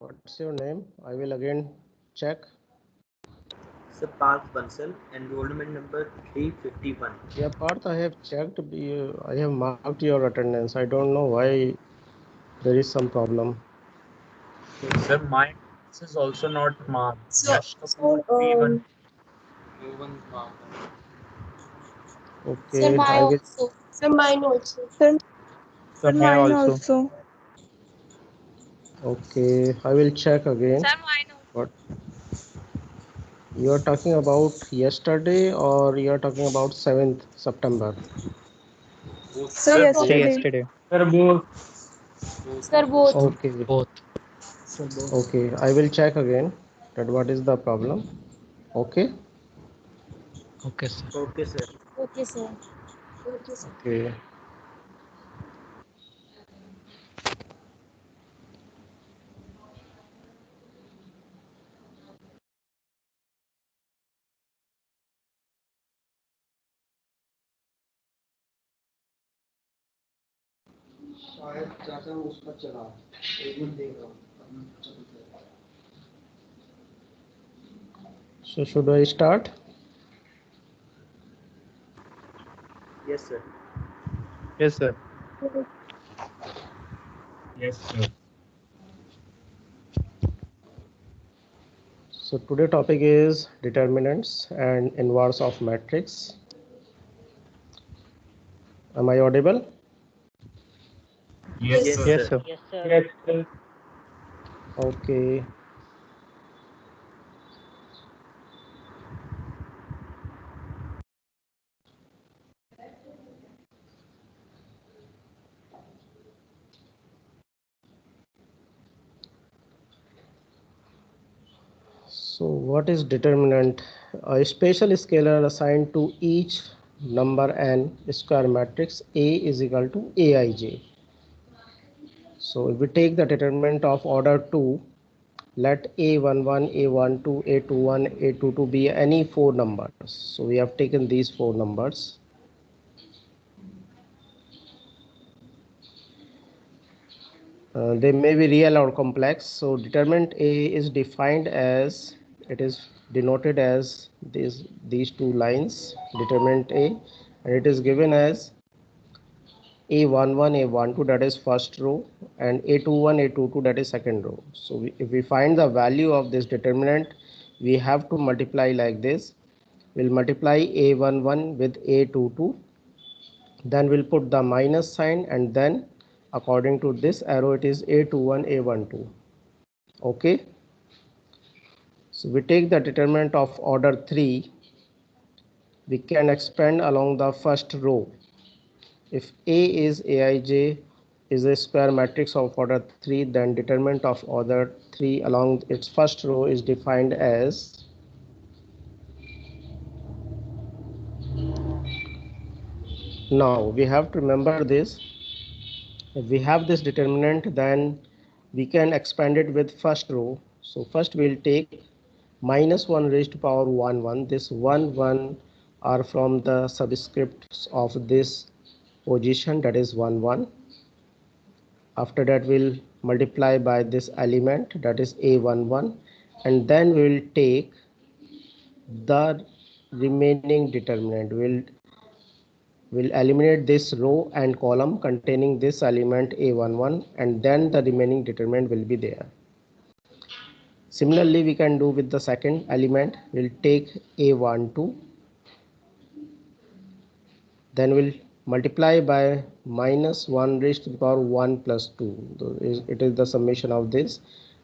What's your name? I will again check. Sir, Parth Bansal, enrollment number 351. Yeah, Parth, I have checked. I have marked your attendance. I don't know why there is some problem. Sir, mine is also not marked. So, Yash Kapoor, sir, P1. sir, Okay, mine I will. also. Sir, mine also. Sir, mine also. Okay, I will check again. What you are talking about yesterday, or you are talking about 7th September? Sir, Yesterday. Sir, both. Sir, both. Okay, Both. okay. I will check again. That what is the problem? Okay, Okay, sir. Okay, sir. Okay, sir. okay. So should I start? Yes, sir. Yes, sir. Yes, sir. So today topic is determinants and inverse of matrix. Am I audible? Yes, Yes, sir. Yes, sir. sir. Yes, sir. Okay. So what is determinant? A special scalar assigned to each number n square matrix A is equal to Aij. So if we take the determinant of order 2, let A11, A12, A21, A22 be any four numbers. So we have taken these four numbers. They may be real or complex. So determinant A is defined as, it is denoted as these two lines, determinant A, and it is given as A11, A12, that is first row, and A21, A22, that is second row. So if we find the value of this determinant, we have to multiply like this. We'll multiply A11 with A22, then we'll put the minus sign, and then according to this arrow it is A21, A12. Okay, so we take the determinant of order 3, we can expand along the first row. If A is Aij is a square matrix of order 3, then determinant of order 3 along its first row is defined as, now we have to remember this, if we have this determinant, then we can expand it with first row. So first we'll take minus 1 raised to power 1 1. This 1 1 are from the subscripts of this position, that is 1 1. After that we'll multiply by this element, that is A11, and then we'll take the remaining determinant. We'll eliminate this row and column containing this element A11, and then the remaining determinant will be there. Similarly, we can do with the second element. We'll take A12, then we'll multiply by minus 1 raised to the power 1 plus 2. It is the summation of this,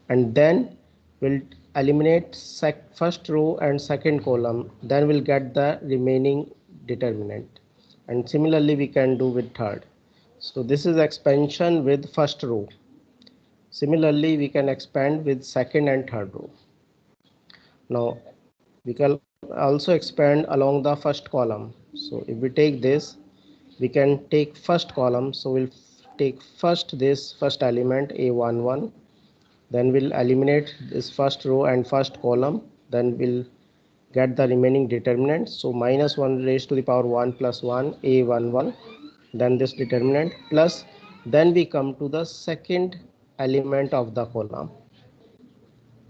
and then we'll eliminate first row and second column, then we'll get the remaining determinant. And similarly we can do with third. So this is expansion with first row. Similarly we can expand with second and third row. Now we can also expand along the first column. So if we take this, we can take first column. So we'll take this first element A11, then we'll eliminate this first row and first column, then we'll get the remaining determinant. So minus 1 raised to the power 1 plus 1 A11, then this determinant, plus then we come to the second element of the column.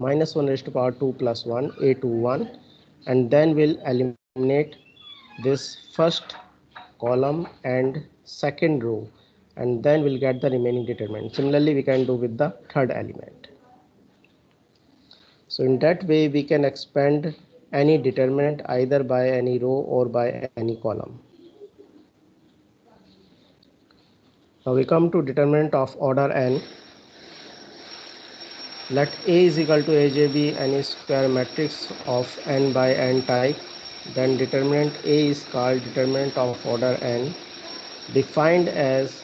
minus 1 raised to power 2 plus 1, A21, and then we'll eliminate this first column and second row, and then we'll get the remaining determinant. Similarly, we can do with the third element. So in that way, we can expand any determinant either by any row or by any column. Now we come to determinant of order n. Let A is equal to AJ be any square matrix of n by n type. Then determinant A is called determinant of order n, defined as,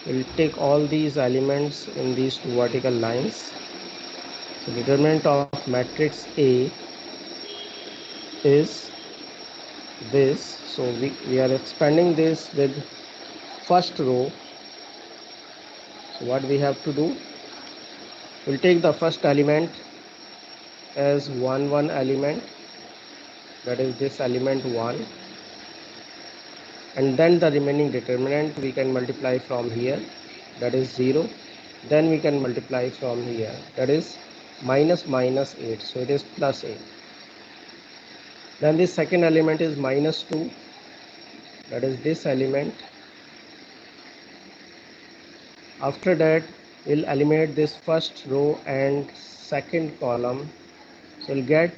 we'll take all these elements in these two vertical lines. So determinant of matrix A is this. So we are expanding this with first row. So what we have to do, we'll take the first element as 1 1 element, that is this element 1, and then the remaining determinant we can multiply from here, that is 0. Then we can multiply from here, that is minus minus 8, so it is plus 8. Then the second element is minus 2, that is this element. After that, we'll eliminate this first row and second column. So we'll get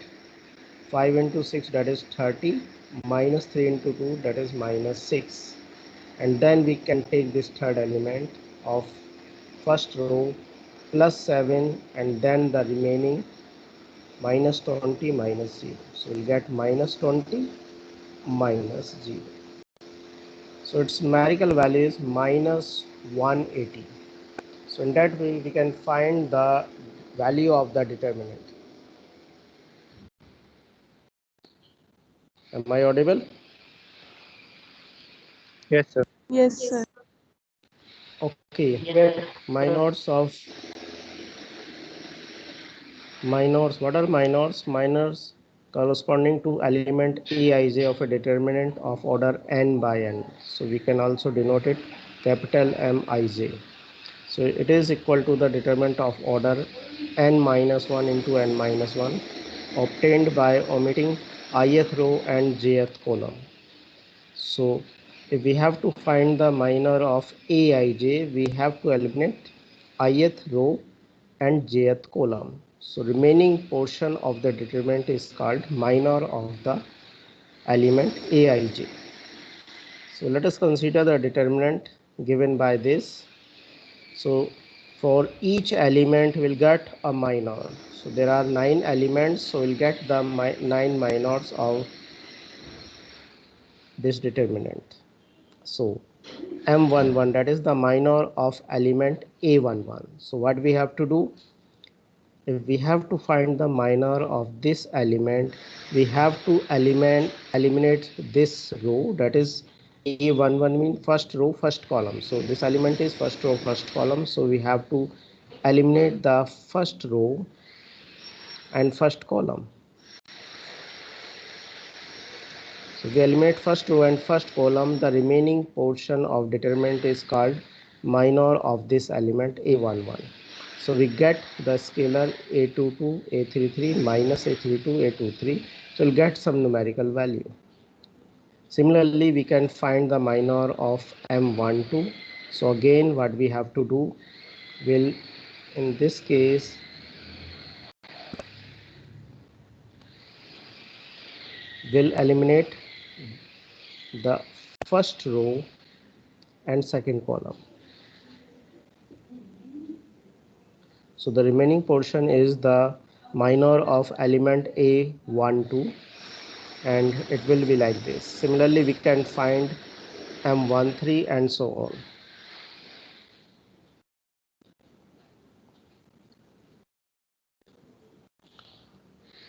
5 into 6, that is 30, minus 3 into 2, that is minus 6. And then we can take this third element of first row plus 7, and then the remaining minus 20 minus 0. So we'll get minus 20 minus 0. So its numerical value is minus 180. So in that way, we can find the value of the determinant. Am I audible? Yes, sir. Yes, sir. Okay. Minors. What are minors? Minors corresponding to element Aij of a determinant of order n by n. So we can also denote it capital Mij. So it is equal to the determinant of order n minus 1 into n minus 1 obtained by omitting ith row and jth column. So if we have to find the minor of Aij, we have to eliminate ith row and jth column. So remaining portion of the determinant is called minor of the element Aij. So let us consider the determinant given by this. So for each element we'll get a minor. So there are 9 elements, so we'll get the 9 minors of this determinant. So M11, that is the minor of element A11. So what we have to do, if we have to find the minor of this element, we have to eliminate this row, that is A11 means first row first column. So this element is first row first column, so we have to eliminate the first row and first column. So we eliminate first row and first column, the remaining portion of determinant is called minor of this element A11. So we get the scalar A22, A33 minus A32, A23. So we'll get some numerical value. Similarly, we can find the minor of M12. So again, what we have to do, will in this case will eliminate the first row and second column. So the remaining portion is the minor of element A12, and it will be like this. Similarly, we can find M13 and so on.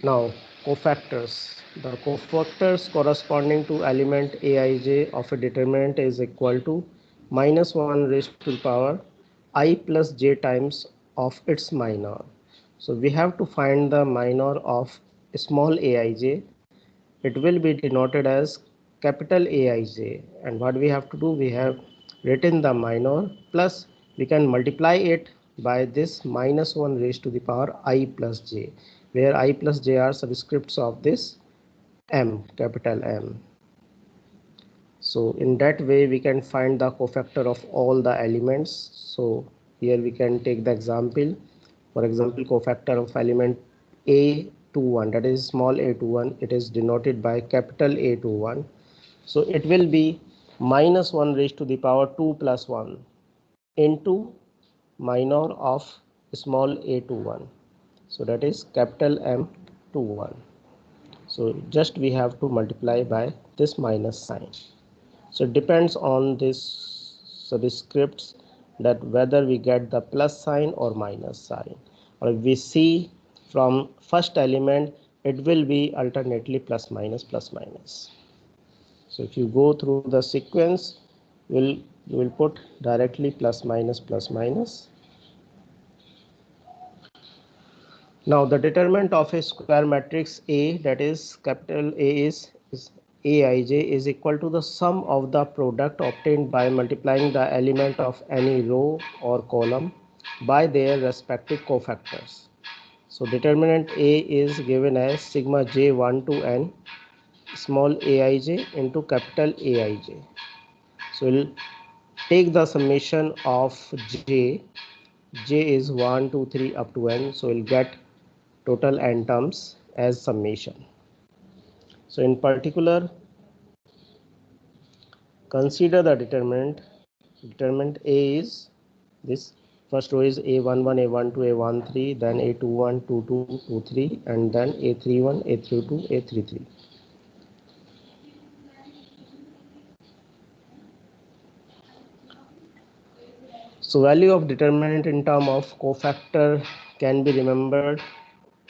Now cofactors. The cofactors corresponding to element Aij of a determinant is equal to minus 1 raised to the power I plus j times of its minor. So we have to find the minor of small aij. It will be denoted as capital Aij, and what we have to do, we have written the minor plus we can multiply it by this minus 1 raised to the power I plus j, where I plus j are subscripts of this m, capital M. So in that way we can find the cofactor of all the elements. So here we can take the example. For example, cofactor of element A21, that is small a21, it is denoted by capital A21. So it will be minus 1 raised to the power 2 plus 1 into minor of small a21. So that is capital M21. So just we have to multiply by this minus sign. So it depends on this subscripts that whether we get the plus sign or minus sign, or if we see from first element it will be alternately plus minus plus minus. So if you go through the sequence, you will put directly plus minus plus minus. Now the determinant of a square matrix A, that is capital A is Aij, is equal to the sum of the product obtained by multiplying the element of any row or column by their respective cofactors. So determinant A is given as sigma j1 to n small aij into capital Aij. So we'll take the summation of j is 1 2 3 up to n, so we'll get total n terms as summation. So in particular, consider the determinant. Determinant A is this first row is a11 a12 a13, then a21 22 23, and then a31 a32 a33. So value of determinant in term of cofactor can be remembered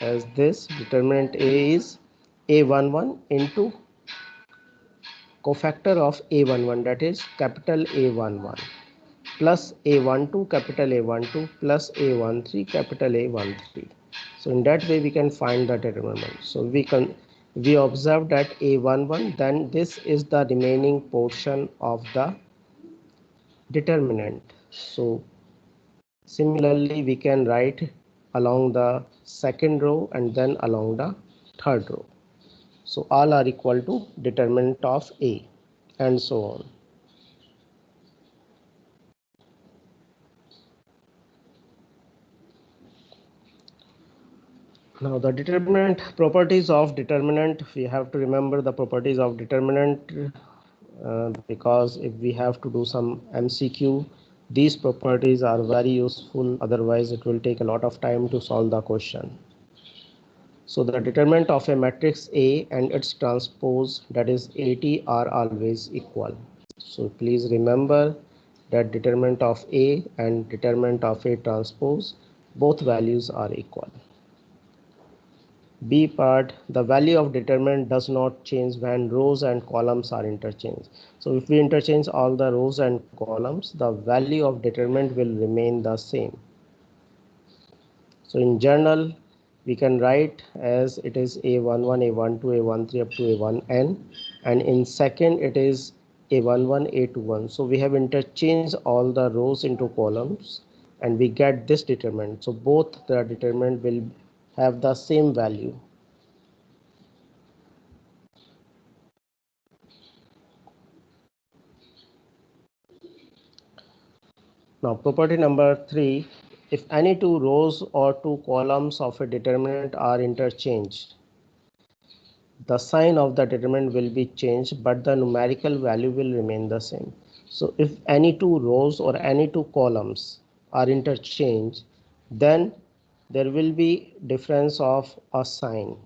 as this. Determinant A is a11 into cofactor of a11, that is capital A11, plus a12 capital A12 plus a13 capital A13. So in that way we can find the determinant. So we observe that a11, then this is the remaining portion of the determinant. So similarly we can write along the second row and then along the third row. So all are equal to determinant of A, and so on. Now the determinant properties of determinant, we have to remember the properties of determinant because if we have to do some MCQ, these properties are very useful, otherwise it will take a lot of time to solve the question. So the determinant of a matrix A and its transpose, that is AT, are always equal. So please remember that determinant of A and determinant of A transpose, both values are equal. B part, the value of determinant does not change when rows and columns are interchanged. So if we interchange all the rows and columns, the value of determinant will remain the same. So in general, we can write as it is a11, a12, a13 up to a1n, and in second it is a11, a21. So we have interchanged all the rows into columns and we get this determinant. So both the determinant will have the same value. Now property number 3, if any two rows or two columns of a determinant are interchanged, the sign of the determinant will be changed, but the numerical value will remain the same. So if any two rows or any two columns are interchanged, then there will be difference of a sign.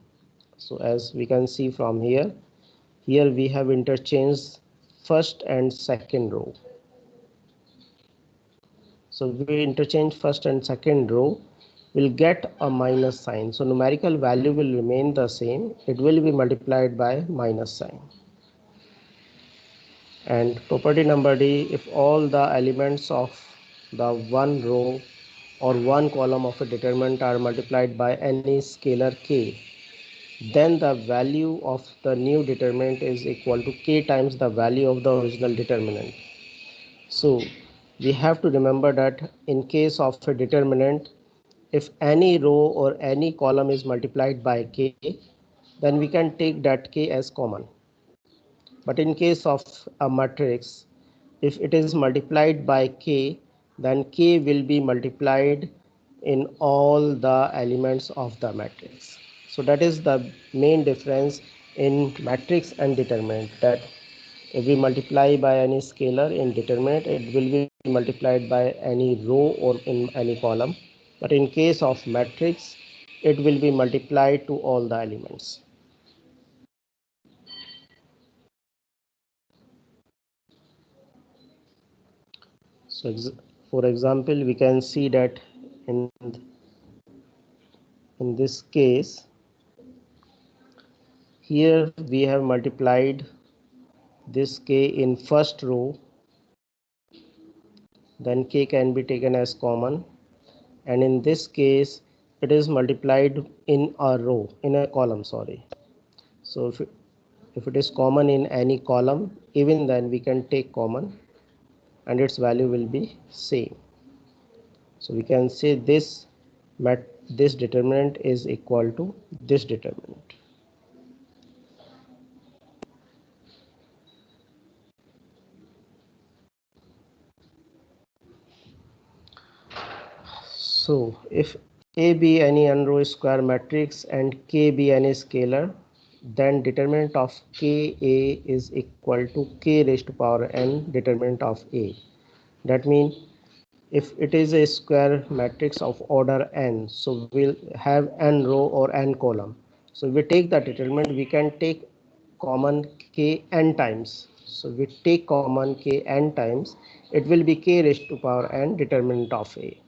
So as we can see from here we have interchanged first and second row. So we interchange first and second row, will get a minus sign. So numerical value will remain the same. It will be multiplied by minus sign. And property number D, if all the elements of the one row or one column of a determinant are multiplied by any scalar k, then the value of the new determinant is equal to k times the value of the original determinant. So we have to remember that in case of a determinant, if any row or any column is multiplied by k, then we can take that k as common. But in case of a matrix, if it is multiplied by k, then k will be multiplied in all the elements of the matrix. So that is the main difference in matrix and determinant, that if we multiply by any scalar in determinant, it will be multiplied by any row or in any column. But in case of matrix, it will be multiplied to all the elements. So for example, we can see that in this case, here we have multiplied this k in first row, then k can be taken as common, and in this case it is multiplied in a row, in a column, sorry. So if it is common in any column, even then we can take common and its value will be same. So we can say this determinant is equal to this determinant. So if A be any n-row square matrix and K be any scalar, then determinant of Ka is equal to K raised to power n determinant of A. That means if it is a square matrix of order n, so we'll have n row or n column. So if we take the determinant, we can take common k n times. So we take common k n times, it will be k raised to power n determinant of A,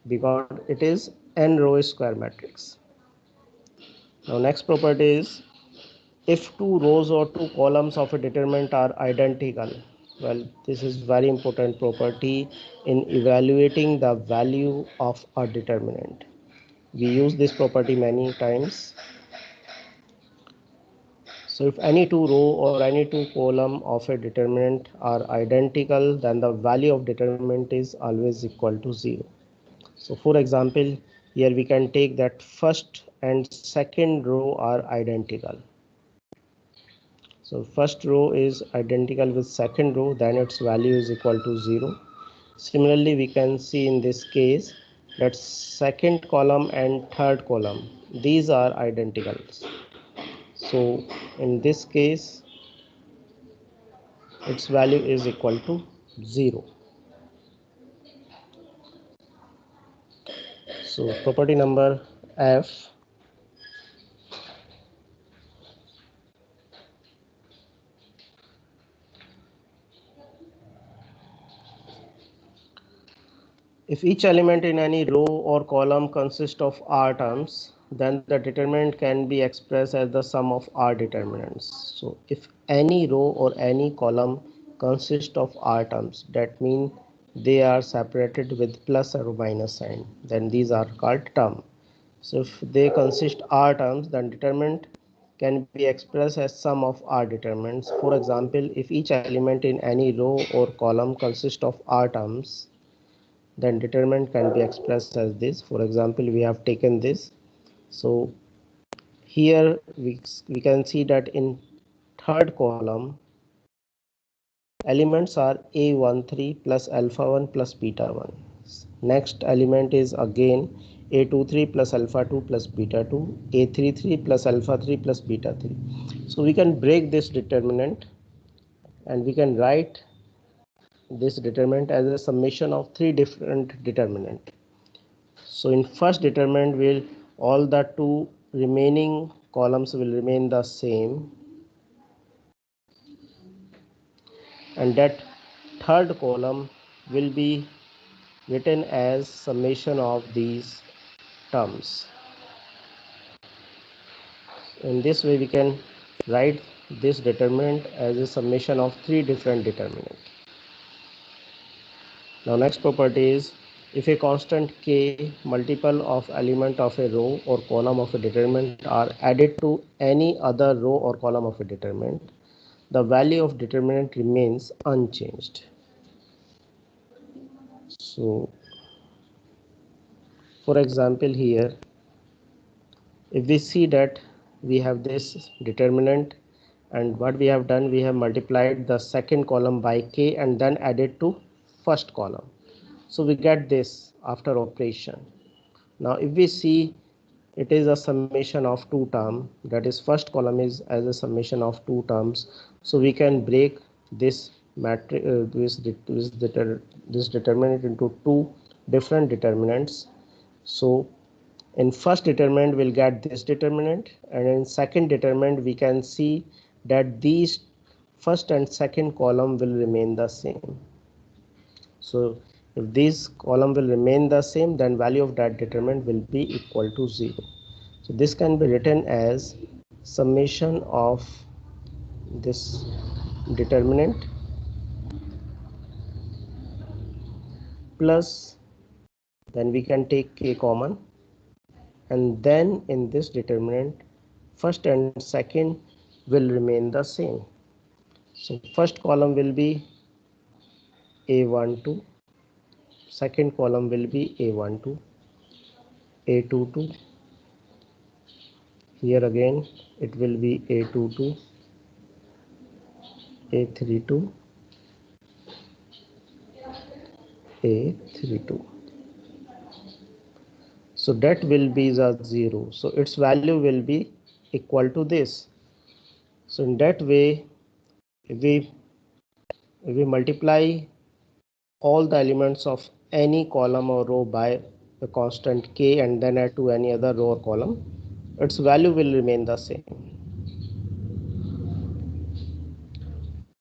because it is n row square matrix. Now next property is, if two rows or two columns of a determinant are identical. Well, this is very important property in evaluating the value of a determinant. We use this property many times. So if any two row or any two column of a determinant are identical, then the value of determinant is always equal to 0. So for example, here we can take that first and second row are identical. So first row is identical with second row, then its value is equal to 0. Similarly, we can see in this case that second column and third column, these are identical. So in this case, its value is equal to 0. So property number F, if each element in any row or column consists of r terms, then the determinant can be expressed as the sum of r determinants. So if any row or any column consists of r terms, that means they are separated with plus or minus sign, then these are called term. So if they consist r terms, then determinant can be expressed as sum of r determinants. For example, if each element in any row or column consists of r terms, then determinant can be expressed as this. For example, we have taken this. So here we can see that in third column, elements are a13 plus alpha 1 plus beta 1. Next element is again a23 plus alpha 2 plus beta 2, a33 plus alpha 3 plus beta 3. So we can break this determinant and we can write this determinant as a summation of three different determinant. So in first determinant, will all the two remaining columns will remain the same, and that third column will be written as summation of these terms. In this way, we can write this determinant as a summation of three different determinants. Now next property is, if a constant k multiple of element of a row or column of a determinant are added to any other row or column of a determinant, the value of determinant remains unchanged. So for example here, if we see that we have this determinant, and what we have done, we have multiplied the second column by k and then added to first column. So we get this after operation. Now if we see, it is a summation of two terms, that is first column is as a summation of two terms. So we can break this matrix, this determinant into two different determinants. So in first determinant we'll get this determinant, and in second determinant we can see that these first and second column will remain the same. So if this column will remain the same, then value of that determinant will be equal to 0. So this can be written as summation of this determinant plus, then we can take k common, and then in this determinant first and second will remain the same. So first column will be a12, second column will be a12, a22, here again it will be a22, a32, a32. So that will be the 0. So its value will be equal to this. So in that way, if we multiply all the elements of any column or row by a constant k and then add to any other row or column, its value will remain the same.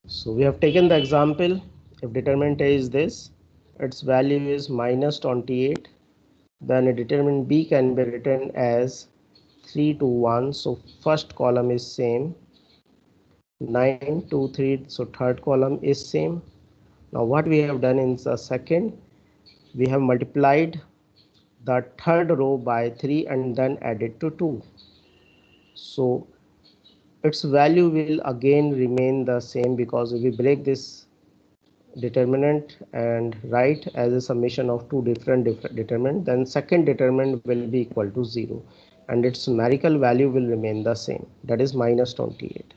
So we have taken the example, if determinant A is this, its value is minus 28, then a determinant B can be written as 3 to 1. So first column is same, 9 2 3, so third column is same. Now what we have done in the second, we have multiplied the third row by 3 and then added to 2. So its value will again remain the same, because if we break this determinant and write as a summation of two different determinant, then second determinant will be equal to 0 and its numerical value will remain the same, that is minus 28.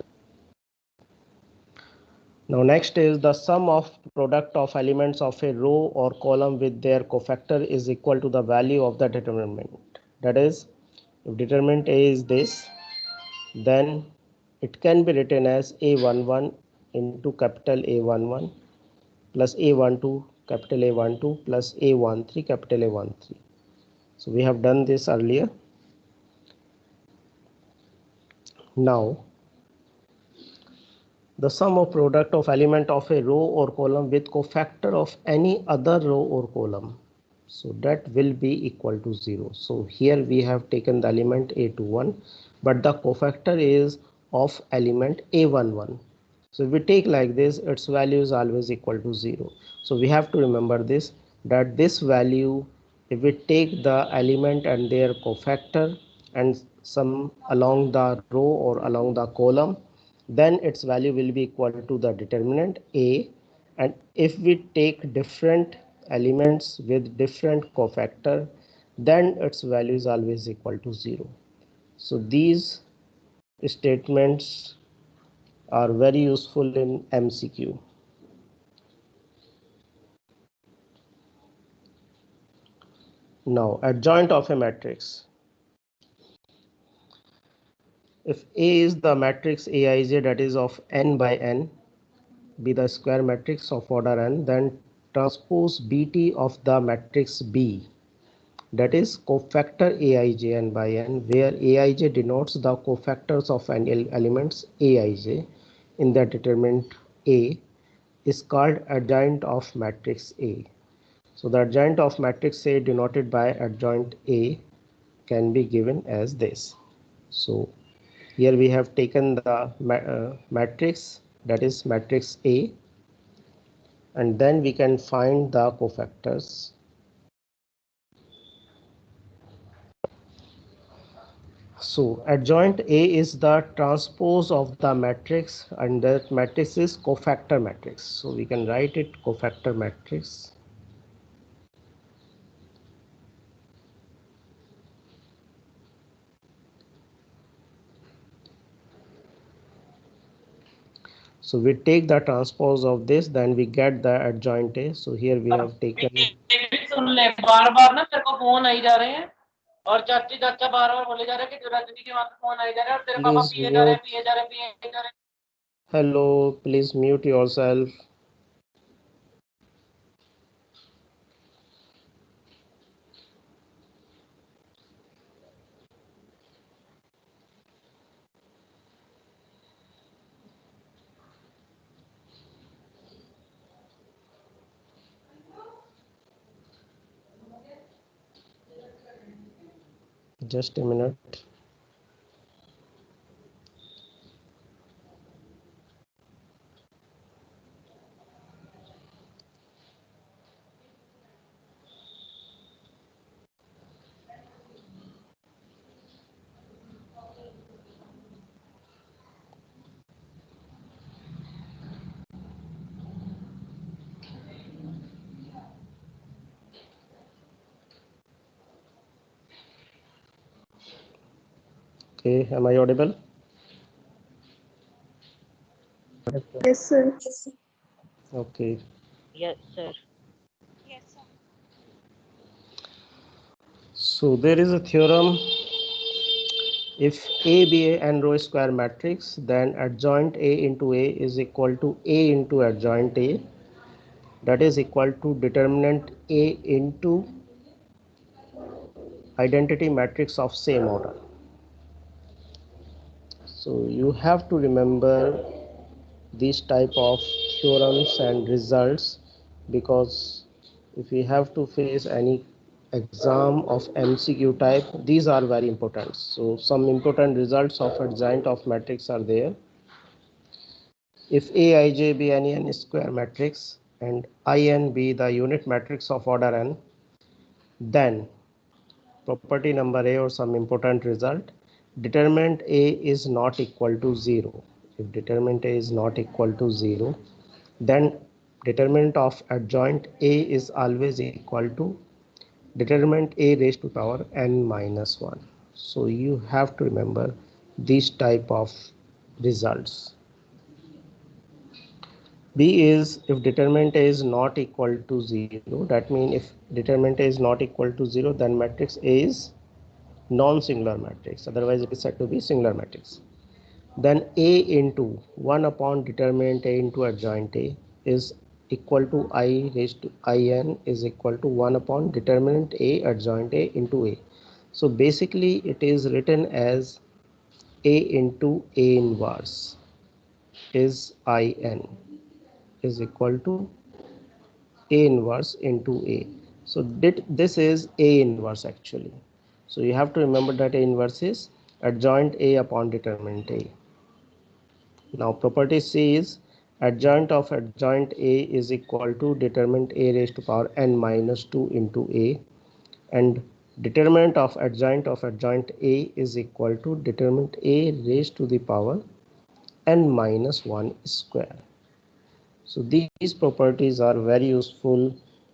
Now next is the sum of product of elements of a row or column with their cofactor is equal to the value of the determinant. That is, if determinant A is this, then it can be written as A11 into capital A11 plus A12 capital A12 plus A13 capital A13. So we have done this earlier. Now the sum of product of element of a row or column with cofactor of any other row or column, so that will be equal to 0. So here we have taken the element A21, but the cofactor is of element A11. So if we take like this, its value is always equal to 0. So we have to remember this, that this value, if we take the element and their cofactor and sum along the row or along the column, then its value will be equal to the determinant A. And if we take different elements with different cofactor, then its value is always equal to 0. So these statements are very useful in MCQ. Now, adjoint of a matrix. If A is the matrix Aij, that is of n by n, be the square matrix of order n, then transpose Bt of the matrix B, that is cofactor Aij n by n, where Aij denotes the cofactors of any elements Aij in the determinant A, is called adjoint of matrix A. So the adjoint of matrix A denoted by adjoint A can be given as this. So here we have taken the matrix, that is matrix A, and then we can find the cofactors. So adjoint A is the transpose of the matrix, and that matrix is cofactor matrix. So we can write it cofactor matrix. So we take the transpose of this, then we get the adjoint A. So here we have taken. सुन ले, बार-बार ना तेरे को phone आई जा रहे हैं और चाची चाचा बार-बार बोले जा रहे हैं कि रजनी के वहां पे फोन आई जा रहा है और तेरे पापा Please पिए जा रहे हैं, mute. पिए जा रहे हैं, पिए जा रहे हैं. Hello, please mute yourself. Just a minute. Okay, am I audible? Yes, sir. Okay. Yes, sir. So there is a theorem. If A be a n row square matrix, then adjoint A into A is equal to A into adjoint A. That is equal to determinant A into identity matrix of same order. So you have to remember these type of theorems and results, because if we have to face any exam of MCQ type, these are very important. So some important results of adjoint of matrix are there. If Aij be any n square matrix and In be the unit matrix of order n, then property number A or some important result, determinant A is not equal to 0. If determinant A is not equal to 0, then determinant of adjoint A is always equal to determinant A raised to power n minus 1. So you have to remember these type of results. B is if determinant A is not equal to 0, that means if determinant A is not equal to 0, then matrix A is non-singular matrix, otherwise it is said to be singular matrix. Then A into 1 upon determinant A into adjoint A is equal to I raised to In is equal to 1 upon determinant A adjoint A into A. So basically it is written as A into A inverse is In is equal to A inverse into A. So this is A inverse actually. So you have to remember that A inverse is adjoint A upon determinant A. Now property C is adjoint of adjoint A is equal to determinant A raised to power n minus 2 into A, and determinant of adjoint A is equal to determinant A raised to the power n minus 1 square. So these properties are very useful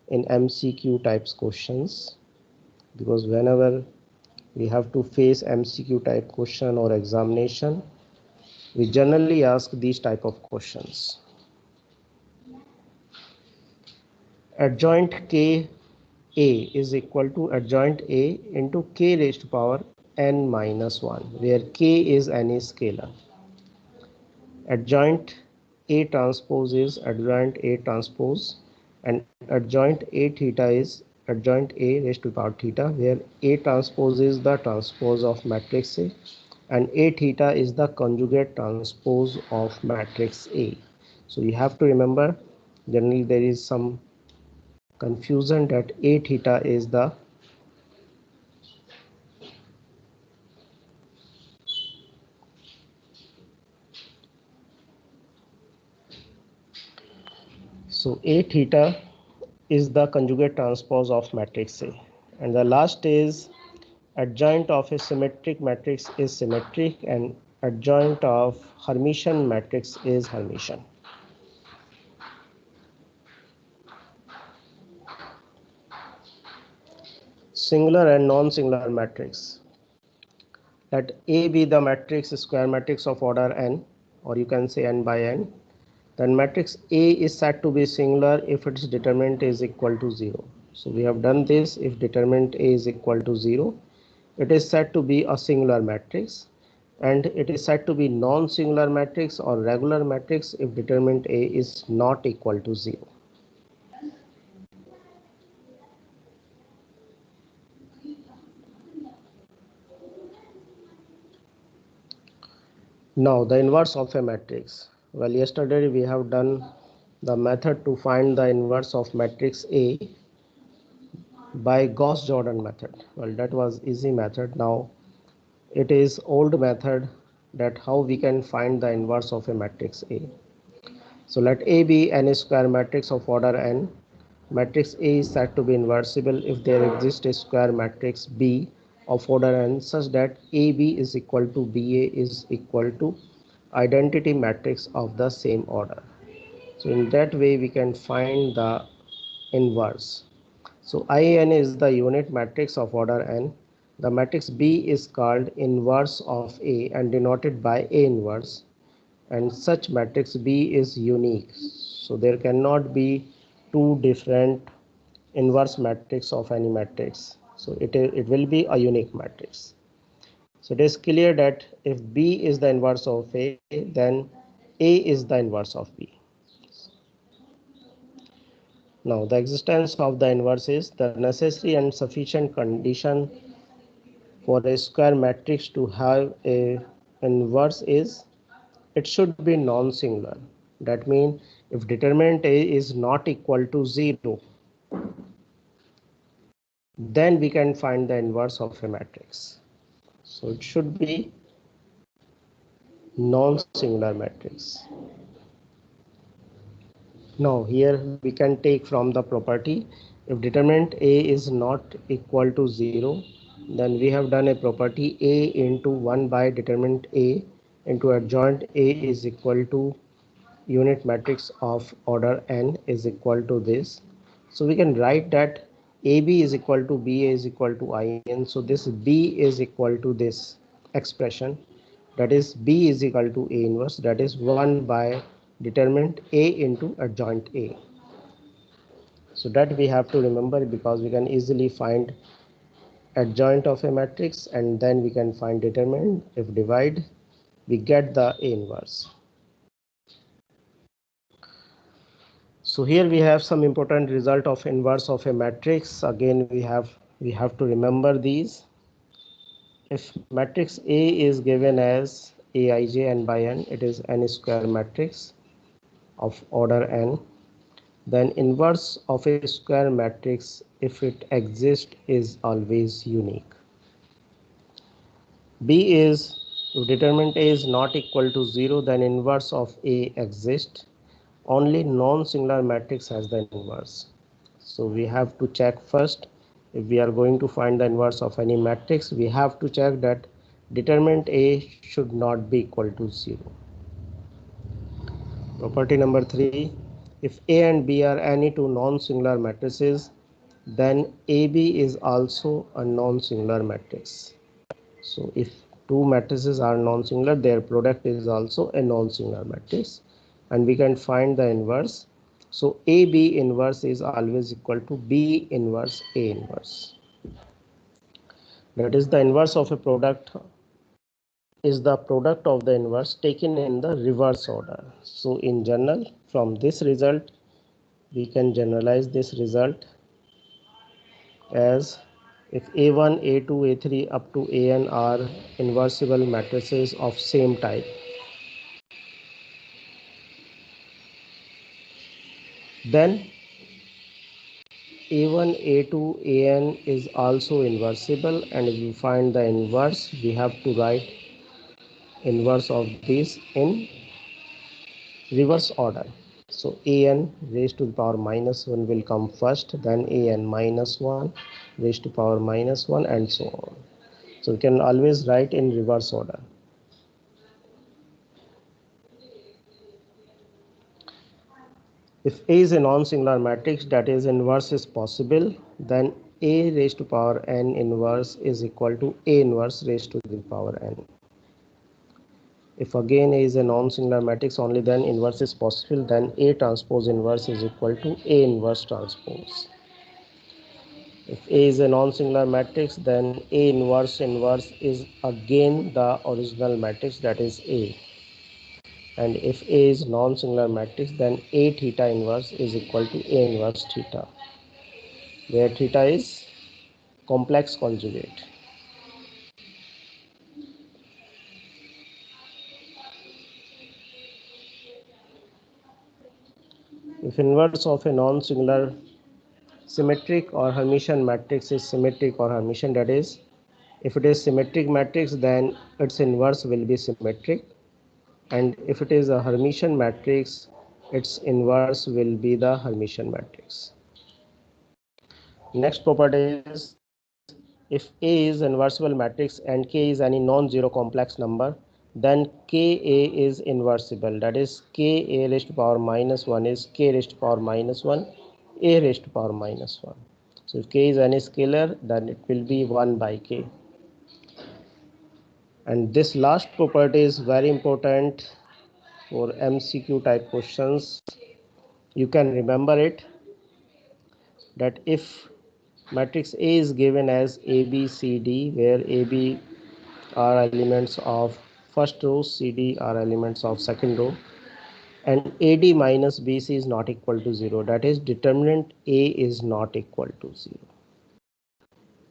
in MCQ types questions, because whenever we have to face MCQ type question or examination, we generally ask these type of questions. Adjoint K A is equal to adjoint A into K raised to power n minus 1, where K is any scalar. Adjoint A transpose is adjoint A transpose, and adjoint A theta is adjoint A raised to power theta, where A transpose is the transpose of matrix A and A theta is the conjugate transpose of matrix A. So you have to remember, generally there is some confusion that A theta is the A theta is the conjugate transpose of matrix A. And the last is adjoint of a symmetric matrix is symmetric, and adjoint of Hermitian matrix is Hermitian. Singular and non-singular matrix. Let A be the matrix square matrix of order n, or you can say n by n, then matrix A is said to be singular if its determinant is equal to 0. So we have done this. If determinant A is equal to 0, it is said to be a singular matrix, and it is said to be non-singular matrix or regular matrix if determinant A is not equal to 0. Now the inverse of a matrix. Well, yesterday we have done the method to find the inverse of matrix A by Gauss-Jordan method. Well, that was easy method. Now it is old method, that how we can find the inverse of a matrix A. So let A be n square matrix of order n. Matrix A is said to be inversible if there exists a square matrix B of order n such that AB is equal to BA is equal to identity matrix of the same order. So in that way we can find the inverse. So IN is the unit matrix of order n. The matrix B is called inverse of A and denoted by A inverse, and such matrix B is unique. So there cannot be two different inverse matrix of any matrix. So it will be a unique matrix. So it is clear that if B is the inverse of A, then A is the inverse of B. Now the existence of the inverse is the necessary and sufficient condition for a square matrix to have a inverse is it should be non-singular. That means if determinant A is not equal to 0, then we can find the inverse of a matrix. So it should be non-singular matrix. Now here we can take from the property, if determinant A is not equal to 0, then we have done a property A into 1 by determinant A into adjoint A is equal to unit matrix of order n is equal to this. So we can write that AB is equal to BA is equal to IN. So this B is equal to this expression, that is B is equal to A inverse, that is 1 by determinant A into adjoint A. So that we have to remember, because we can easily find adjoint of a matrix and then we can find determinant. If divide, we get the A inverse. So here we have some important result of inverse of a matrix. Again, we have to remember these. If matrix A is given as Aij n by n, it is n square matrix of order n. Then inverse of a square matrix, if it exists, is always unique. B is, if determinant A is not equal to 0, then inverse of A exists. Only non-singular matrix has the inverse. So we have to check first, if we are going to find the inverse of any matrix, we have to check that determinant A should not be equal to 0. Property number 3, if A and B are any two non-singular matrices, then AB is also a non-singular matrix. So if two matrices are non-singular, their product is also a non-singular matrix, and we can find the inverse. So AB inverse is always equal to B inverse A inverse. That is, the inverse of a product is the product of the inverse taken in the reverse order. So in general, from this result, we can generalize this result as if A1, A2, A3 up to AN are inversible matrices of same type, then A1, A2, AN is also inversible, and if we find the inverse, we have to write inverse of this in reverse order. So AN raised to the power minus 1 will come first, then AN minus 1 raised to power minus 1, and so on. So we can always write in reverse order. If A is a non-singular matrix, that is inverse is possible, then A raised to power n inverse is equal to A inverse raised to the power n. If again A is a non-singular matrix, only then inverse is possible. Then A transpose inverse is equal to A inverse transpose. If A is a non-singular matrix, then A inverse is again the original matrix, that is A. And if A is non-singular matrix, then A theta inverse is equal to A inverse theta, where theta is complex conjugate. If inverse of a non-singular symmetric or Hermitian matrix is symmetric or Hermitian, that is, if it is symmetric matrix, then its inverse will be symmetric, and if it is a Hermitian matrix, its inverse will be the Hermitian matrix. Next property is, if A is inversible matrix and K is any non-zero complex number, then Ka is inversible, that is Ka raised to power minus 1 is K raised to power minus 1, A raised to power minus 1. So if K is any scalar, then it will be 1 by K. And this last property is very important for MCQ type questions. You can remember it, that if matrix A is given as A, B, C, D, where A, B are elements of first row, CD are elements of second row, and AD minus BC is not equal to 0, that is determinant A is not equal to 0.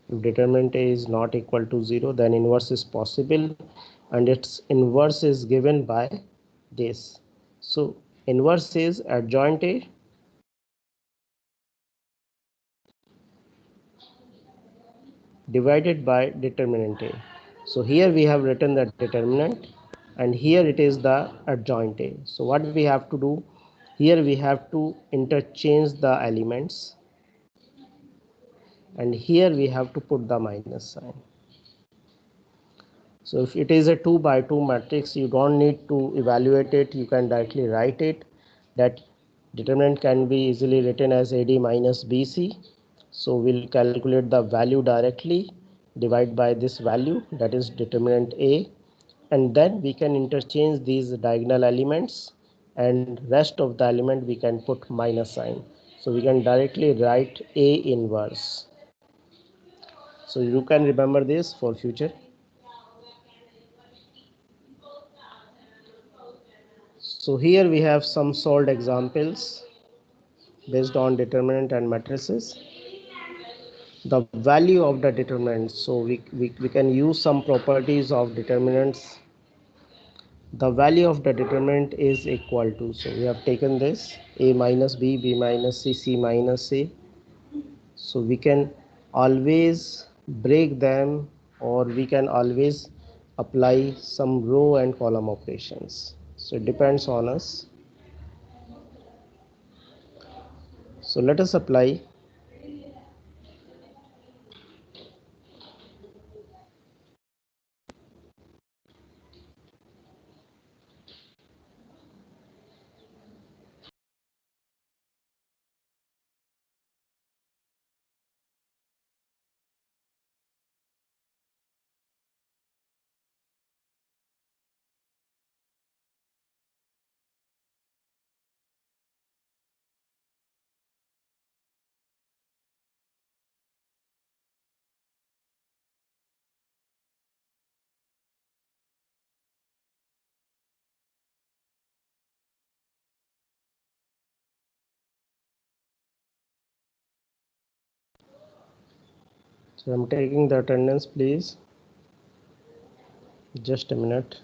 If determinant A is not equal to 0, then inverse is possible, and its inverse is given by this. So inverse is adjoint A divided by determinant A. So here we have written the determinant, and here it is the adjoint A. So what we have to do, here we have to interchange the elements, and here we have to put the minus sign. So if it is a 2 by 2 matrix, you don't need to evaluate it, you can directly write it, that determinant can be easily written as AD minus BC. So we'll calculate the value directly, divide by this value, that is determinant A, and then we can interchange these diagonal elements, and rest of the element we can put minus sign. So we can directly write A inverse. So you can remember this for future. So here we have some solved examples based on determinant and matrices. The value of the determinant, so we can use some properties of determinants. The value of the determinant is equal to, so we have taken this A minus B, B minus C, C minus A. So we can always break them, or we can always apply some row and column operations. So it depends on us. So let us apply. So I'm taking the attendance, please. Just a minute.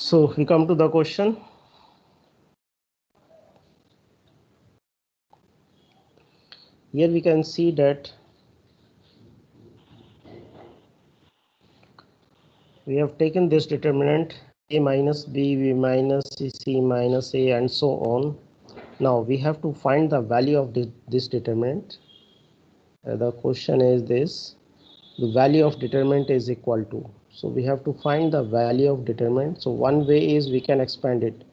So we come to the question. Here we can see that we have taken this determinant a minus b, b minus c, c minus a, and so on. Now we have to find the value of this determinant. The question is this: the value of determinant is equal to. So we have to find the value of determinant. So one way is we can expand it,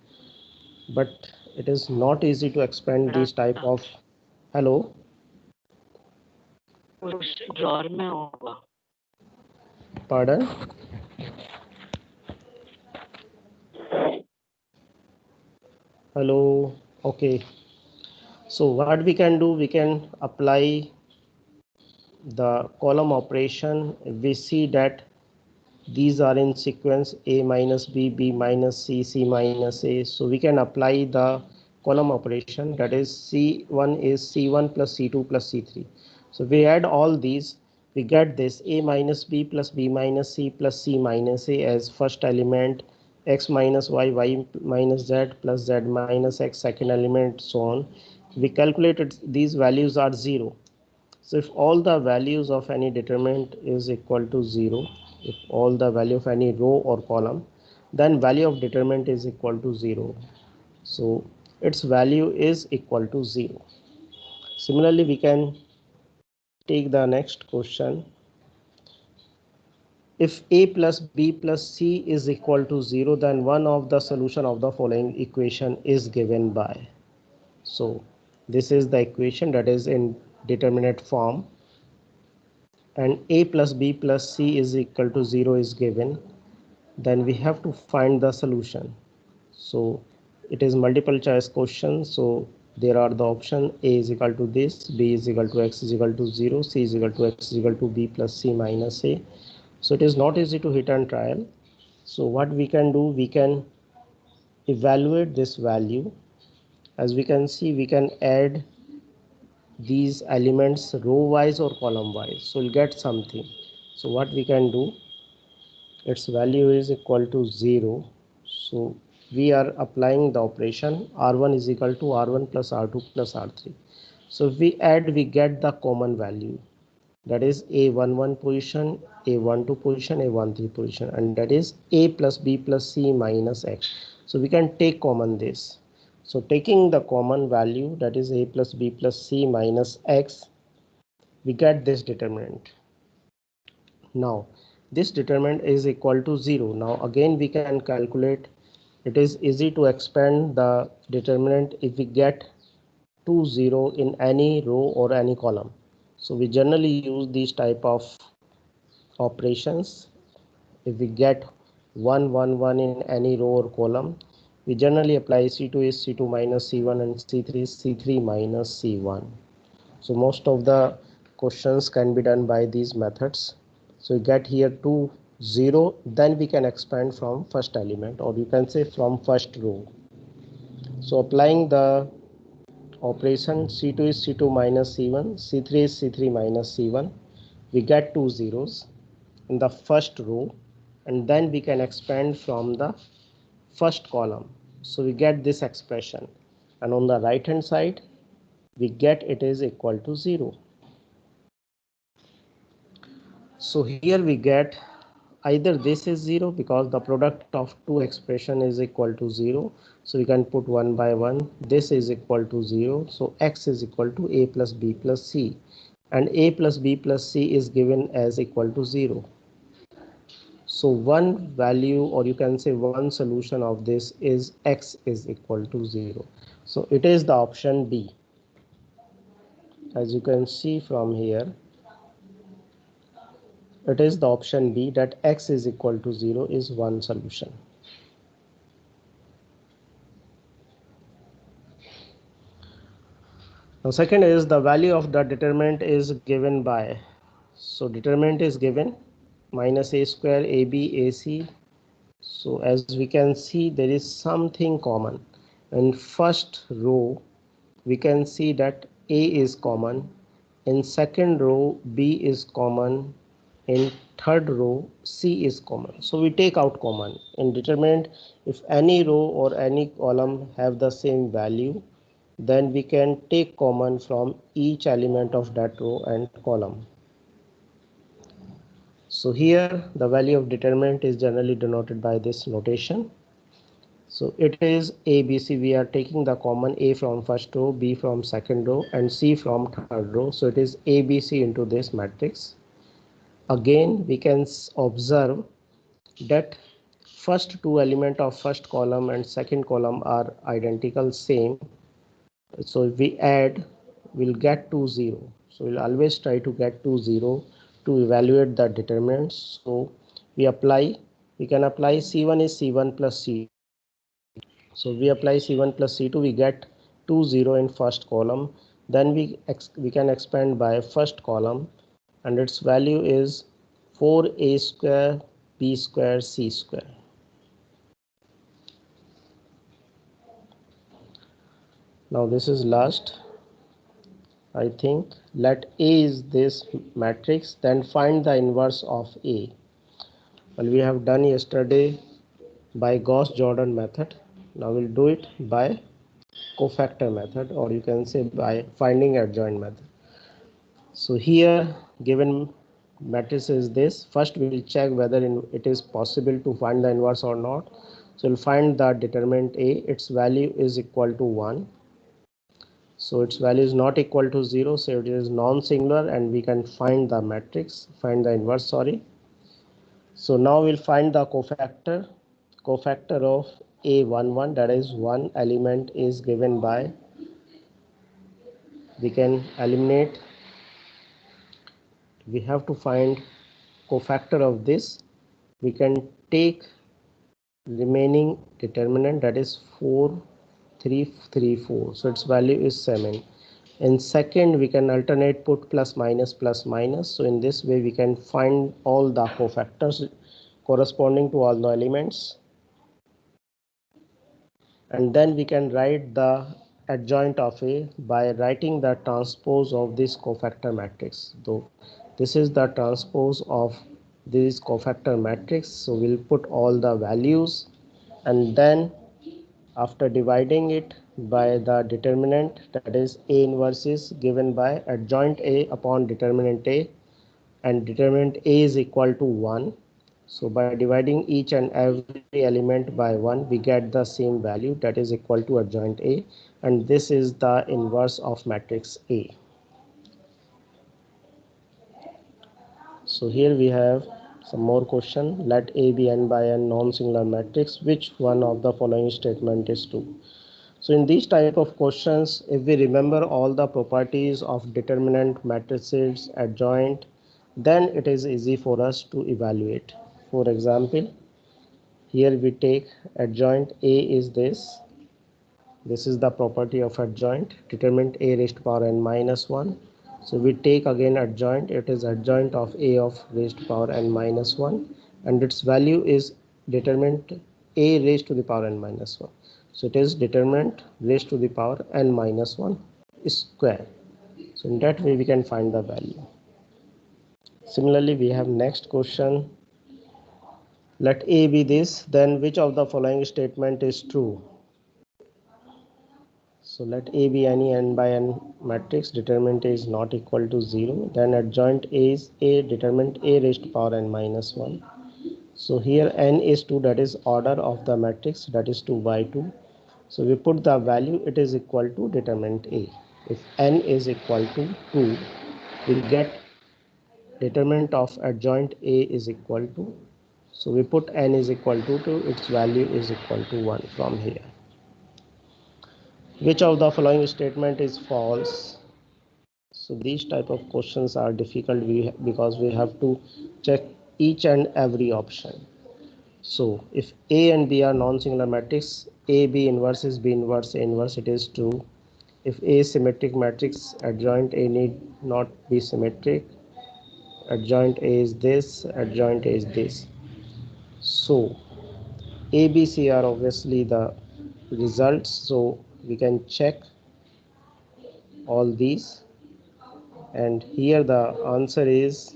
but it is not easy to expand these type of. Hello. Pardon? Hello. Okay. So what we can do, we can apply the column operation. We see that these are in sequence a minus b, b minus c, c minus a. So we can apply the column operation, that is c1 is c1 plus c2 plus c3. So we add all these, we get this a minus b plus b minus c plus c minus a as first element, x minus y, y minus z plus z minus x second element, so on. We calculated these values are 0. So if all the values of any determinant is equal to 0, if all the value of any row or column, then value of determinant is equal to 0. So its value is equal to 0. Similarly, we can take the next question. If a plus b plus c is equal to 0, then one of the solution of the following equation is given by. So this is the equation that is in determinate form, and a plus b plus c is equal to 0 is given. Then we have to find the solution. So it is multiple choice question. So there are the option: a is equal to this, b is equal to x is equal to 0, c is equal to x is equal to b plus c minus a. So it is not easy to hit and trial. So what we can do, we can evaluate this value. As we can see, we can add these elements row wise or column wise, so we'll get something. So what we can do, its value is equal to 0. So we are applying the operation r1 is equal to r1 plus r2 plus r3. So if we add, we get the common value, that is a11 position, a12 position, a13 position, and that is a plus b plus c minus x. So we can take common this. So taking the common value, that is a plus b plus c minus x, we get this determinant. Now this determinant is equal to 0. Now again we can calculate. It is easy to expand the determinant if we get 2 0 in any row or any column. So we generally use these type of operations. If we get 1 1 1 in any row or column, we generally apply c2 is c2 minus c1 and c3 is c3 minus c1. So most of the questions can be done by these methods. So you get here 2 0, then we can expand from first element, or you can say from first row. So applying the operation, c2 is c2 minus c1, c3 is c3 minus c1, we get 2 zeros in the first row, and then we can expand from the first column. So we get this expression, and on the right hand side we get it is equal to 0. So here we get either this is 0 because the product of two expression is equal to 0. So we can put 1 by 1. This is equal to 0. So x is equal to a plus b plus c. And a plus b plus c is given as equal to 0. So one value, or you can say one solution of this is x is equal to 0. So it is the option B. As you can see from here, it is the option B, that x is equal to 0 is one solution. Now second is the value of the determinant is given by. So determinant is given minus a square ab ac. So as we can see, there is something common. In first row we can see that a is common. In second row b is common. in third row C is common. So we take out common. In determinant, if any row or any column have the same value, then we can take common from each element of that row and column. So here the value of determinant is generally denoted by this notation. So it is A, B, C. We are taking the common A from first row, B from second row, and C from third row. So it is A, B, C into this matrix. Again, we can observe that first two elements of first column and second column are identical, same. So if we add, we'll get 2 0. So we'll always try to get 2 0 to evaluate the determinants. So we can apply C1 is C1 plus C. So we apply C1 plus C2, we get 2 0 in first column. Then we can expand by first column, and its value is 4a square b square c square. Now this is last. I think let A is this matrix, then find the inverse of A. Well, we have done yesterday by Gauss-Jordan method. Now we'll do it by cofactor method, or you can say by finding adjoint method. So here given matrix is this. First we will check whether it is possible to find the inverse or not. So we'll find the determinant A. Its value is equal to 1. So its value is not equal to 0. So it is non-singular, and we can find the matrix, find the inverse, sorry. So now we'll find the cofactor of A11, that is one element is given by, we can eliminate, we have to find cofactor of this. We can take remaining determinant, that is 4 3 3 4. So its value is 7. In second, we can alternate put plus minus plus minus. So in this way we can find all the cofactors corresponding to all the elements, and then we can write the adjoint of A by writing the transpose of this cofactor matrix. Though this is the transpose of this cofactor matrix, so we'll put all the values, and then after dividing it by the determinant, that is A inverse is given by adjoint A upon determinant A, and determinant A is equal to 1. So by dividing each and every element by 1, we get the same value, that is equal to adjoint A, and this is the inverse of matrix A. So here we have some more question. Let A be n by n non-singular matrix. Which one of the following statement is true? So in these type of questions, if we remember all the properties of determinant, matrices, adjoint, then it is easy for us to evaluate. For example, here we take adjoint A is this. This is the property of adjoint, determinant A raised to power n minus 1. So we take again adjoint, it is adjoint of A of raised to power n minus 1, and its value is determinant A raised to the power n minus 1. So it is determinant raised to the power n minus 1 square. So in that way we can find the value. Similarly, we have next question. Let A be this, then which of the following statement is true? So let A be any n by n matrix, determinant A is not equal to 0, then adjoint A is A, determinant A raised to power n minus 1. So here n is 2, that is order of the matrix, that is 2 by 2. So we put the value, it is equal to determinant A. If n is equal to 2, we'll get determinant of adjoint A is equal to, so we put n is equal to 2, its value is equal to 1 from here. Which of the following statement is false? So these type of questions are difficult because we have to check each and every option. So if A and B are non-singular matrix, A B inverse is B inverse A inverse, it is true. If A is symmetric matrix, adjoint A need not be symmetric. Adjoint A is this, adjoint A is this. So A, B, C are obviously the results, so we can check all these, and here the answer is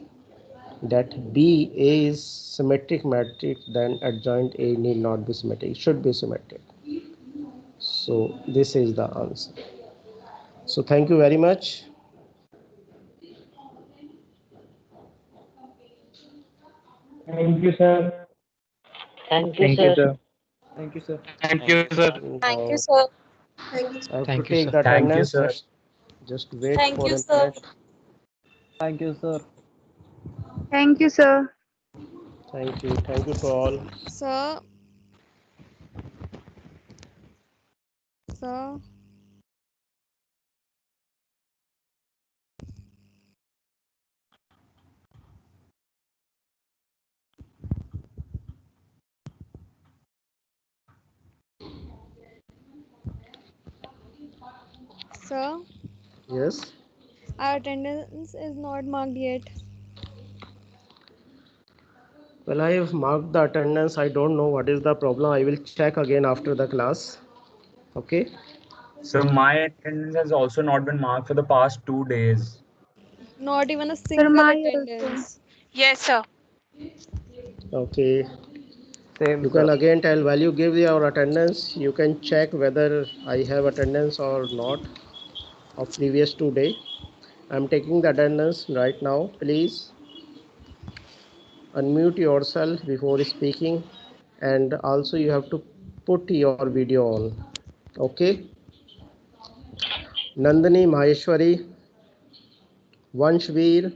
that B A is symmetric matrix, then adjoint A need not be symmetric, it should be symmetric. So this is the answer. So thank you very much. Thank you, sir. Thank you, Thank you, sir. sir. Thank you, sir. Thank you, sir. Thank you, Now sir. Thank you. I have to Thank you, take sir. the Thank you, attendance. sir. Just wait Thank for you, a sir. minute. Thank you, sir. Thank you, sir. Thank you. Thank you to all. Sir. Sir. Sir, Yes. our attendance is not marked yet. Well, I have marked the attendance. I don't know what is the problem. I will check again after the class. Okay. So my attendance has also not been marked for the past 2 days. Not even a Sir, single my also. attendance. Yes, sir. Okay. Same, You sir. can again tell while you give your attendance, you can check whether I have attendance or not of previous 2 days. I'm taking the attendance right now. Please unmute yourself before speaking, and also you have to put your video on. Okay. Nandini Maheshwari, Vanshveer,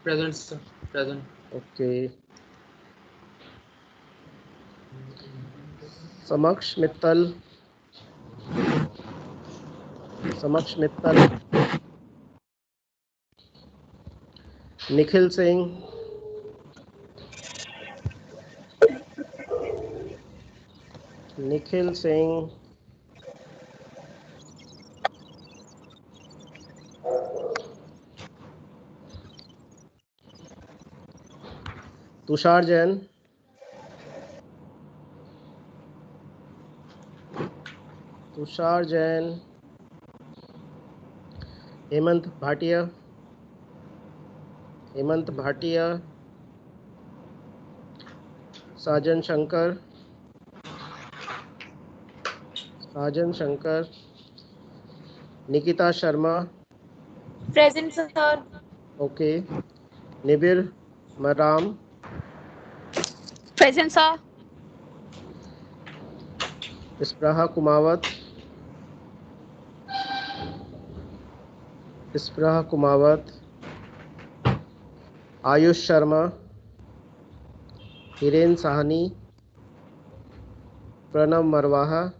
Present, sir. Present. okay. Samaksh Mittal, Nikhil Singh, Tushar Jain, Hemant Bhatia, Sajan Shankar, Nikita Sharma, Present, sir. okay. Nibir Maram, Present, sir. Ispraha Kumawat, Ayush Sharma, Hiren Sahani, Pranav Marwaha,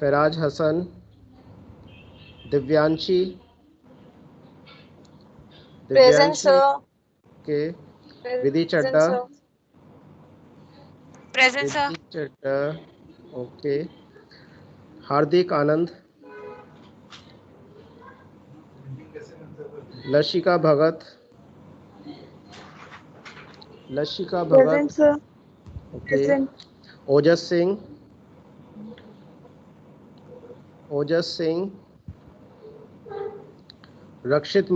Fairaj Hassan, Divyanshi, Present, sir. okay. Vidhi Present, Chadda, sir. Present, sir. okay. Hardik Anand, Lashika Bhagat, Present, sir. okay. Present. Ojas Singh, Rakshit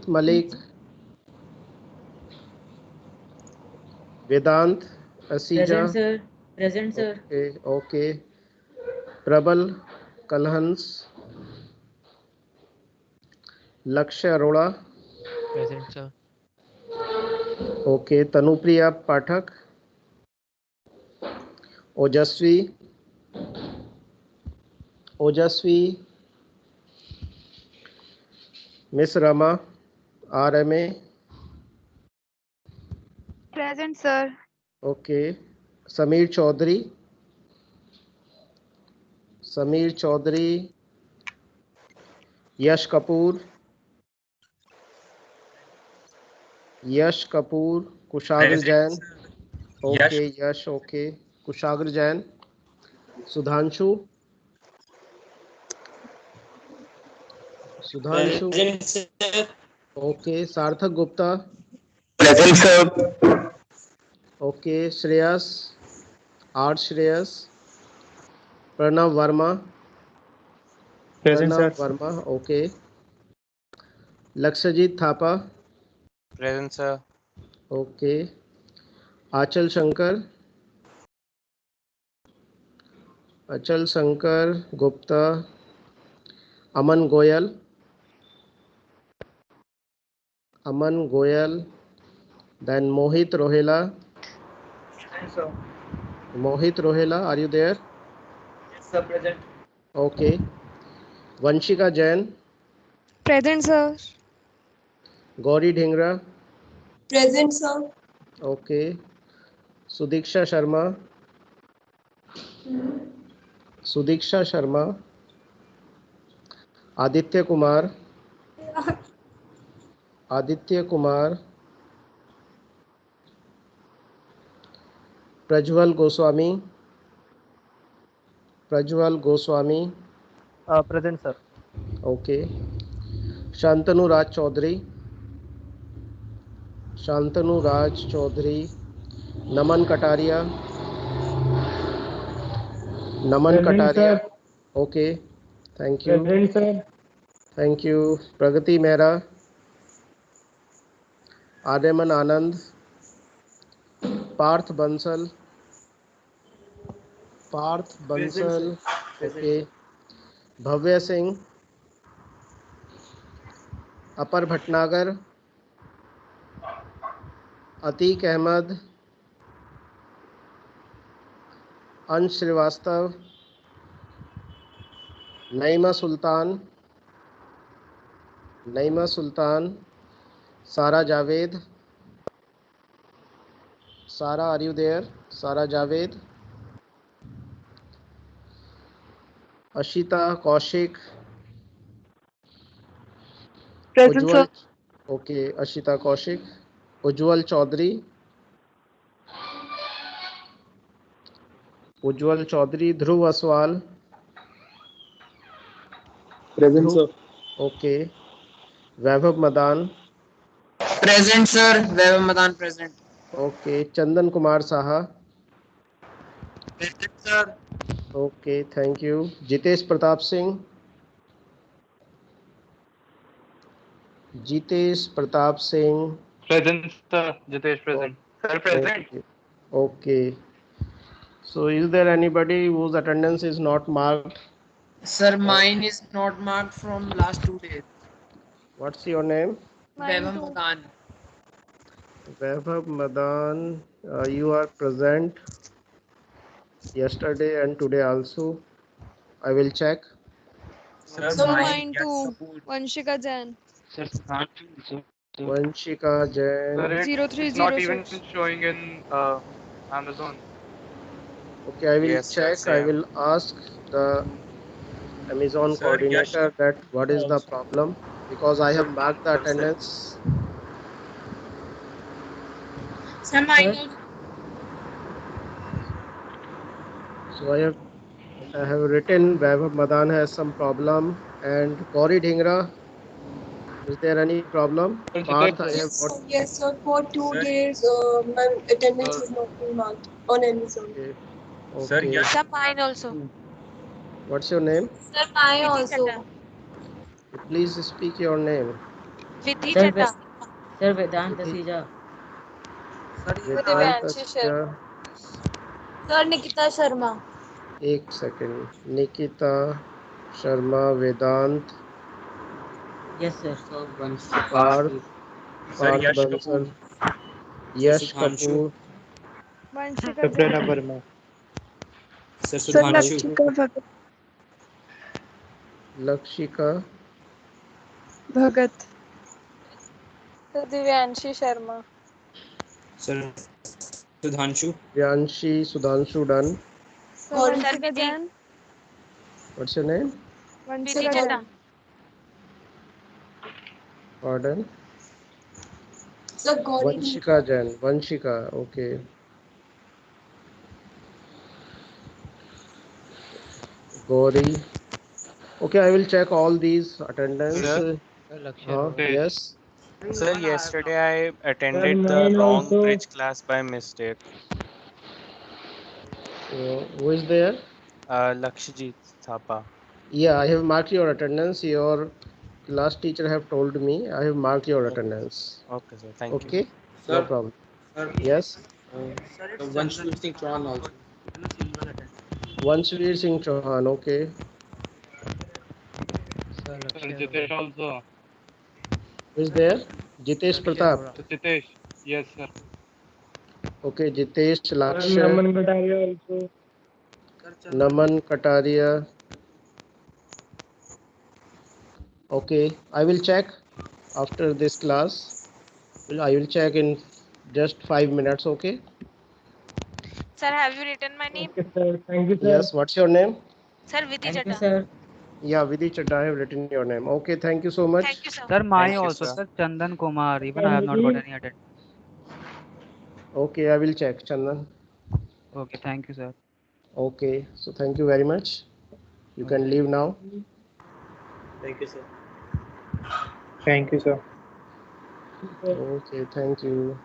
Malik, Vedant Present, Asija, sir. Present, sir. okay. Prabal Kalhans, Lakshya Arora, Present, sir. okay. Tanupriya Pathak, Ojasvi, Miss Rama, RMA, Present, sir. okay. Samir Chaudhary, Yash Kapoor, Kushagra Present, Jain, sir. Yash. okay. Yash, okay. Kushagra Jain, Sudhanshu, Present, sir. okay. Sarthak Gupta, Present, sir. okay. Shreyas, Pranav Verma. Present, Pranav sir. Verma. Okay. Lakshajit Thapa. Present, sir. Okay. Achal Shankar. Achal Shankar Gupta. Aman Goyal. Aman Goyal. Then Mohit Rohela. Present, sir. Mohit Rohela, are you there? Yes, sir. Present. Okay. Vanshika Jain. Present, sir. Gauri Dhingra. Present, sir. Okay. Sudiksha Sharma. Sudiksha Sharma. Aditya Kumar. Aditya Kumar. Prajwal Goswami. Prajwal Goswami. Present, sir. Okay. Shantanu Raj Chaudhary. Shantanu Raj Chaudhary. Naman Kataria. Naman Present, Kataria. sir. Okay. Thank you. Present, sir. Thank you. Pragati Mehra. Aryaman Anand. Parth Bansal. Parth Present, sir. Bansal. Present, Okay. sir. Bhavya Singh. Apar Bhatnagar. Atiq Ahmed. Ansh Srivastav. Naima Sultan. Naima Sultan. Sara Javed. Sara, are you there? Sara Javed. Ashita Kaushik. Present, sir. Ujjwal. Okay, Ashita Kaushik. Ujjwal Chaudhary. Ujjwal Chaudhary. Dhruv Aswal. Present, Dhruv. sir. Okay. Vaibhav Madan. Present, sir. Vaibhav Madan present. Okay. Chandan Kumar Saha. Present, sir. Okay, thank you. Jitesh Pratap Singh. Jitesh Pratap Singh. Present, sir. Jitesh present. Sir, present. Okay. Okay. So, is there anybody whose attendance is not marked? Sir, mine is not marked from last 2 days. What's your name? Mine Vaibhav too. Madan. Vaibhav Madan. You are present yesterday and today also. I will check. Sir, Sir, mine mine gets too. support. Vanshika Jain. Sir, sir. Vanshika Jain. Sir, it's not even 0306. showing in Amazon. Okay, I will Yes, sir. check. I Same. will ask the Amazon Sir, Yash coordinator that what is the also. problem, because I have marked the 1%. attendance. Sir, mine also. So I have written Vaibhav Madan has some problem, and Gauri Dhingra, is there any problem? Sir, Parth, Jitesh I have Yes, got. sir. Yes, sir. For two Sir, days, my attendance Sir, is not being marked on Amazon. Okay. Sir, Okay. Yash Sir, mine also. What's your name? Sir, mine also. Please speak your name. Vidhi Sir, Chadha. Sir Vedanta Vidhi- Sija. Vedanta Divyanshi Sija. Sharma. Sir, Nikita Sharma. एक second. Nikita Sharma, Vedant, Yes, sir. Parth, Sir, Parth Yash Bansal, Kapoor. Yash Kapoor, Vanshika Sir, Prerna Jain. Verma. Sir, Lakshika Bhagat. Lakshika, Bhagat. Sir, Divyanshi Sharma. Vyanshi, Sudhanshu done. Sir, Vanshika Jain. What's your name? Vanshika Jain. Pardon? Sir, Gauri Vanshika Jain. Vanshika, okay. Gauri. Okay, I will check all these attendance. Sir, Yes. sir, yesterday I Sir, attended the mine wrong also. bridge class by mistake. Who is there? Lakshajit Thapa. Yeah, I have marked your attendance. Your class teacher have told me. I have marked your attendance. Okay, sir. Thank you. Okay, no problem. Yes. Vanshveer Singh Chauhan also. Vanshveer Singh Chauhan. Okay. Sir, Jitesh also. Who is there? Jitesh Pratap. Jitesh. Yes, sir. Okay, Jitesh Lakshya. Naman Kataria. Okay, I will check after this class. I will check in just 5 minutes. Okay. Sir, have you written my name? Yes. What's your name? Sir, Vidhi Thank you, Chadda. sir. Yeah, Vidhi Chadda. I have written your name. Okay. Thank you so much. Thank you, sir. Sir, my Thank you, also, sir. sir. Chandan Kumar. Even I have not got any attendance. Okay, I will check, Chandan. Okay, thank you, sir. Okay. So thank you very much. You can leave now. Thank you, sir. Thank you, sir. Okay. Thank you.